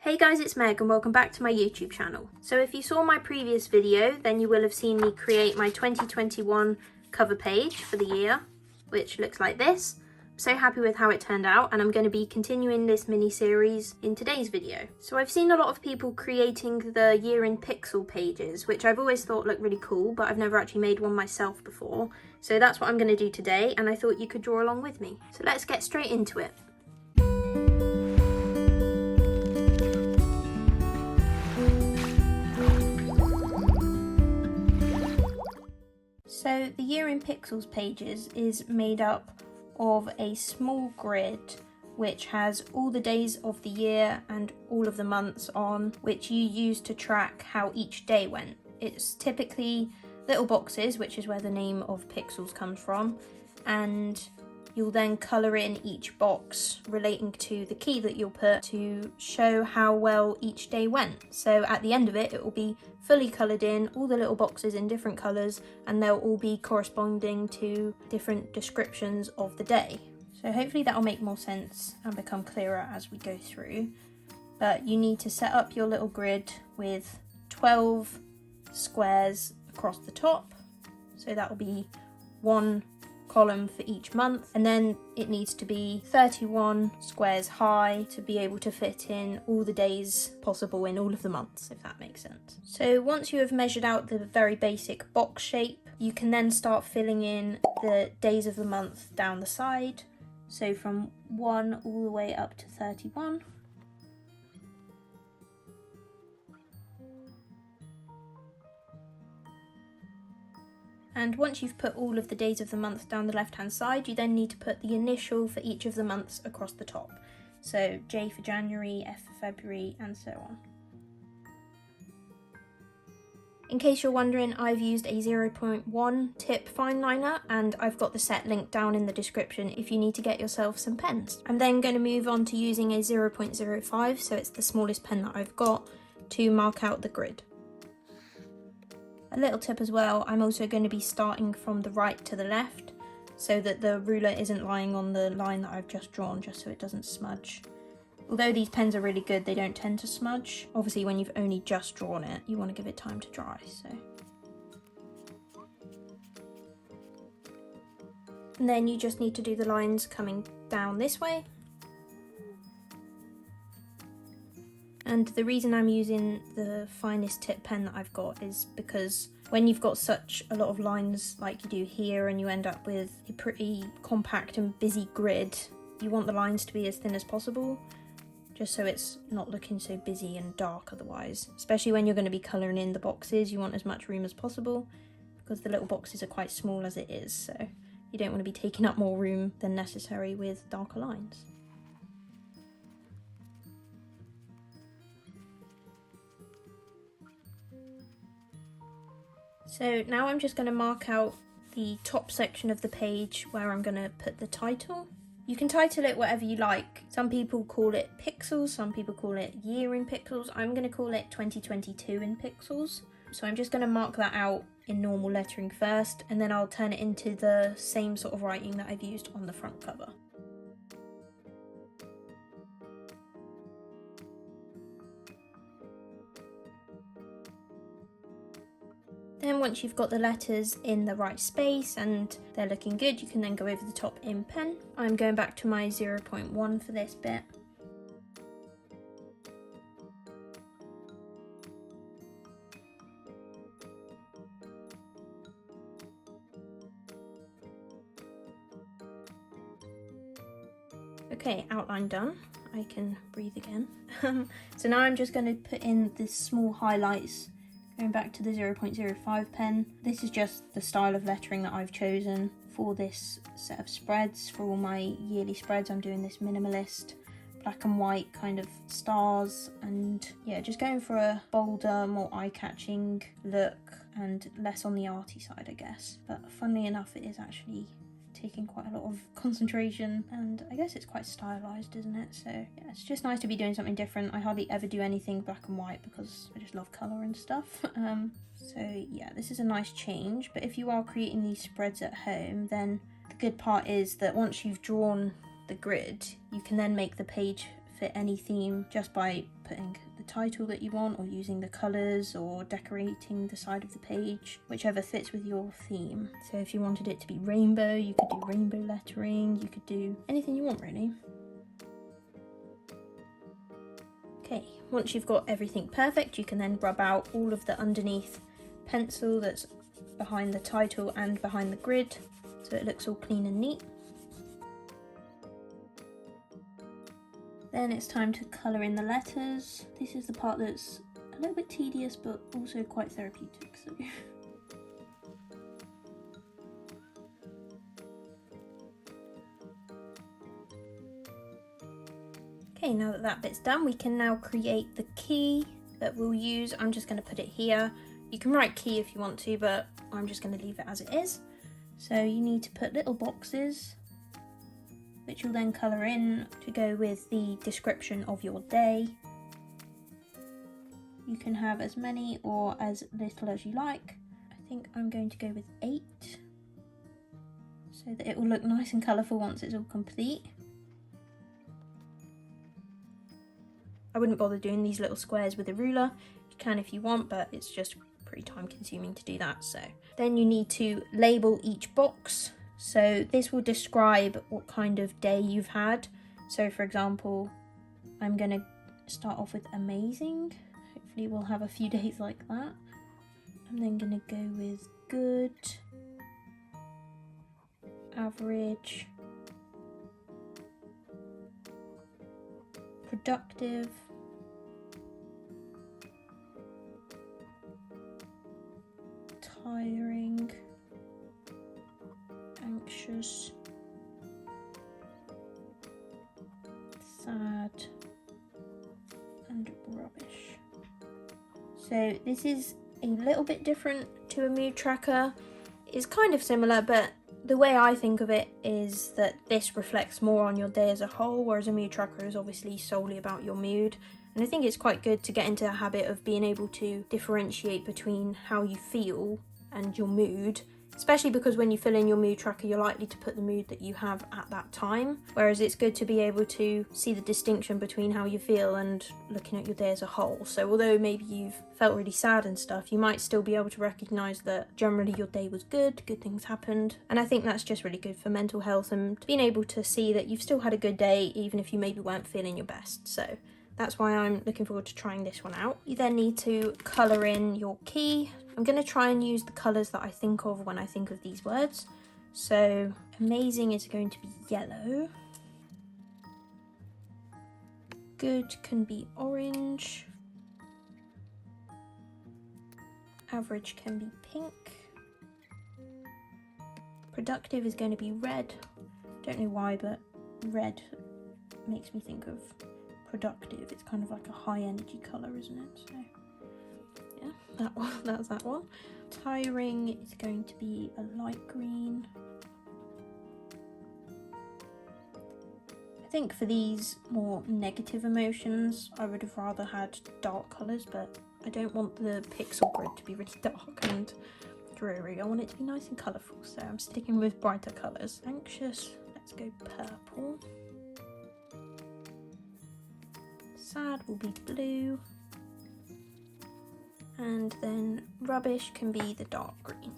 Hey guys, it's Meg and welcome back to my YouTube channel. So if you saw my previous video, then you will have seen me create my 2021 cover page for the year, which looks like this. I'm so happy with how it turned out, and I'm going to be continuing this mini series in today's video. So I've seen a lot of people creating the year in pixel pages, which I've always thought looked really cool, but I've never actually made one myself before. So that's what I'm going to do today, and I thought you could draw along with me. So let's get straight into it. So the year in pixels pages is made up of a small grid which has all the days of the year and all of the months on, which you use to track how each day went. It's typically little boxes, which is where the name of pixels comes from, and you'll then colour in each box relating to the key that you'll put to show how well each day went. So at the end of it, it will be fully coloured in, all the little boxes in different colours, and they'll all be corresponding to different descriptions of the day. So hopefully that'll make more sense and become clearer as we go through. But you need to set up your little grid with 12 squares across the top. So that will be one column for each month, and then it needs to be 31 squares high to be able to fit in all the days possible in all of the months, if that makes sense. So once you have measured out the very basic box shape, you can then start filling in the days of the month down the side, so from 1 all the way up to 31. And once you've put all of the days of the month down the left hand side, you then need to put the initial for each of the months across the top. So J for January, F for February, and so on. In case you're wondering, I've used a 0.1 tip fine liner, and I've got the set link down in the description if you need to get yourself some pens. I'm then going to move on to using a 0.05, so it's the smallest pen that I've got, to mark out the grid. A little tip as well, I'm also going to be starting from the right to the left so that the ruler isn't lying on the line that I've just drawn, just so it doesn't smudge. Although these pens are really good, they don't tend to smudge. Obviously when you've only just drawn it, you want to give it time to dry. And then you just need to do the lines coming down this way. And the reason I'm using the finest tip pen that I've got is because when you've got such a lot of lines like you do here and you end up with a pretty compact and busy grid, you want the lines to be as thin as possible, just so it's not looking so busy and dark otherwise. Especially when you're going to be colouring in the boxes, you want as much room as possible because the little boxes are quite small as it is, so you don't want to be taking up more room than necessary with darker lines. So now I'm just going to mark out the top section of the page where I'm going to put the title. You can title it whatever you like. Some people call it pixels, some people call it year in pixels. I'm going to call it 2022 in pixels. So I'm just going to mark that out in normal lettering first, and then I'll turn it into the same sort of writing that I've used on the front cover. Then once you've got the letters in the right space and they're looking good, you can then go over the top in pen. I'm going back to my 0.1 for this bit. Okay, outline done. I can breathe again. So now I'm just going to put in the small highlights. Going back to the 0.05 pen, this is just the style of lettering that I've chosen for this set of spreads. For all my yearly spreads, I'm doing this minimalist, black and white kind of stars, and yeah, just going for a bolder, more eye-catching look and less on the arty side, I guess. But funnily enough, it is actually taking quite a lot of concentration, and I guess it's quite stylized, isn't it? So yeah, it's just nice to be doing something different. I hardly ever do anything black and white because I just love color and stuff. So yeah, this is a nice change. But if you are creating these spreads at home, then the good part is that once you've drawn the grid, you can then make the page fit any theme just by putting the title that you want, or using the colours, or decorating the side of the page, whichever fits with your theme. So if you wanted it to be rainbow, you could do rainbow lettering, you could do anything you want really. Okay, once you've got everything perfect, you can then rub out all of the underneath pencil that's behind the title and behind the grid, so it looks all clean and neat. Then it's time to colour in the letters. This is the part that's a little bit tedious but also quite therapeutic. So. Okay, now that that bit's done, we can now create the key that we'll use. I'm just going to put it here. You can write key if you want to, but I'm just going to leave it as it is. So you need to put little boxes, which you'll then colour in to go with the description of your day. You can have as many or as little as you like. I think I'm going to go with 8, so that it will look nice and colourful once it's all complete. I wouldn't bother doing these little squares with a ruler. You can if you want, but it's just pretty time consuming to do that. So then you need to label each box. So this will describe what kind of day you've had. So for example, I'm going to start off with amazing. Hopefully we'll have a few days like that. I'm then going to go with good, average, productive, tiring, anxious, sad, and rubbish. So this is a little bit different to a mood tracker. It's kind of similar, but the way I think of it is that this reflects more on your day as a whole, whereas a mood tracker is obviously solely about your mood. And I think it's quite good to get into the habit of being able to differentiate between how you feel and your mood, especially because when you fill in your mood tracker, you're likely to put the mood that you have at that time. Whereas it's good to be able to see the distinction between how you feel and looking at your day as a whole. So although maybe you've felt really sad and stuff, you might still be able to recognise that generally your day was good things happened. And I think that's just really good for mental health and being able to see that you've still had a good day, even if you maybe weren't feeling your best. So that's why I'm looking forward to trying this one out. You then need to colour in your key. I'm going to try and use the colours that I think of when I think of these words. So amazing is going to be yellow. Good can be orange. Average can be pink. Productive is going to be red. Don't know why, but red makes me think of productive. It's kind of like a high energy colour, isn't it? So yeah, that one, that's that one. Tiring is going to be a light green. I think for these more negative emotions, I would have rather had dark colours, but I don't want the pixel grid to be really dark and dreary. I want it to be nice and colourful, so I'm sticking with brighter colours. Anxious, let's go purple. Sad will be blue. And then rubbish can be the dark green.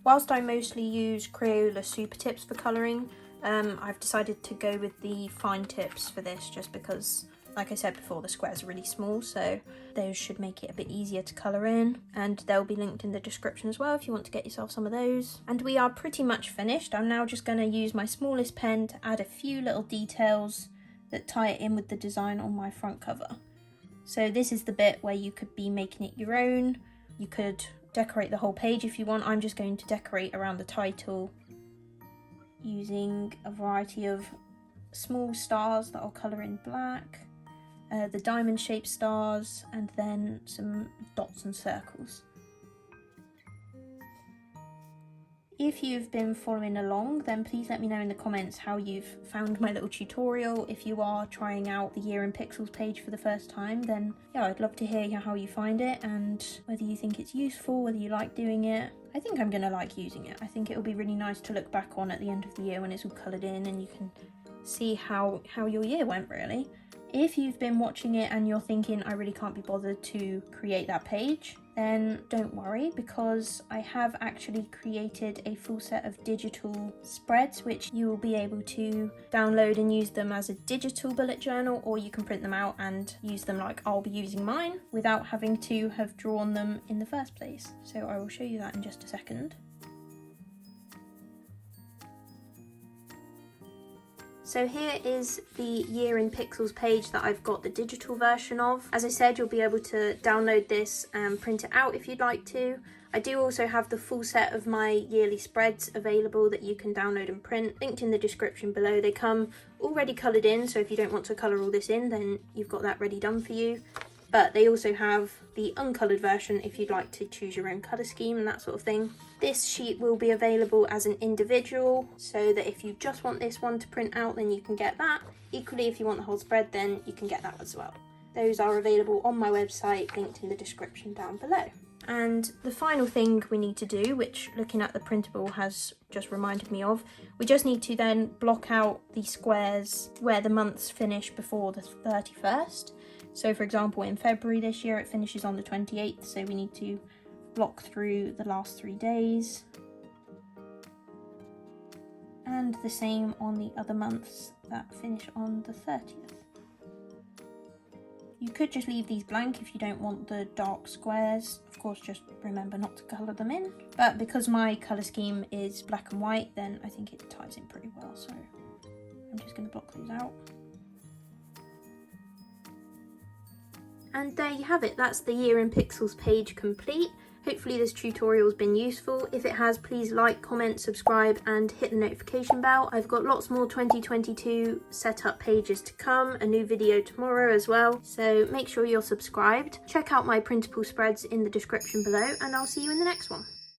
Whilst I mostly use Crayola Super Tips for colouring, I've decided to go with the fine tips for this just because, like I said before, the squares are really small, so those should make it a bit easier to colour in, and they'll be linked in the description as well if you want to get yourself some of those. And we are pretty much finished. I'm now just going to use my smallest pen to add a few little details that tie it in with the design on my front cover. So this is the bit where you could be making it your own. You could decorate the whole page if you want. I'm just going to decorate around the title using a variety of small stars that I'll colour in black, the diamond shaped stars, and then some dots and circles. If you've been following along, then please let me know in the comments how you've found my little tutorial. If you are trying out the Year in Pixels page for the first time, then yeah, I'd love to hear how you find it and whether you think it's useful, whether you like doing it. I think I'm going to like using it. I think it'll be really nice to look back on at the end of the year when it's all coloured in and you can see how your year went really. If you've been watching it and you're thinking I really can't be bothered to create that page, then don't worry, because I have actually created a full set of digital spreads which you will be able to download and use them as a digital bullet journal, or you can print them out and use them like I'll be using mine without having to have drawn them in the first place. So I will show you that in just a second. So here is the Year in Pixels page that I've got the digital version of. As I said, you'll be able to download this and print it out if you'd like to. I do also have the full set of my yearly spreads available that you can download and print, linked in the description below. They come already coloured in, so if you don't want to colour all this in, then you've got that ready done for you. But they also have the uncoloured version if you'd like to choose your own colour scheme and that sort of thing. This sheet will be available as an individual, so that if you just want this one to print out, then you can get that. Equally, if you want the whole spread, then you can get that as well. Those are available on my website, linked in the description down below. And the final thing we need to do, which looking at the printable has just reminded me of, we just need to then block out the squares where the months finish before the 31st. So for example, in February this year, it finishes on the 28th, so we need to block through the last 3 days. And the same on the other months that finish on the 30th. You could just leave these blank if you don't want the dark squares. Of course, just remember not to colour them in. But because my colour scheme is black and white, then I think it ties in pretty well, so I'm just going to block those out. And there you have it, that's the Year in Pixels page complete. Hopefully this tutorial has been useful. If it has, please like, comment, subscribe and hit the notification bell. I've got lots more 2022 setup pages to come, a new video tomorrow as well, so make sure you're subscribed. Check out my printable spreads in the description below, and I'll see you in the next one.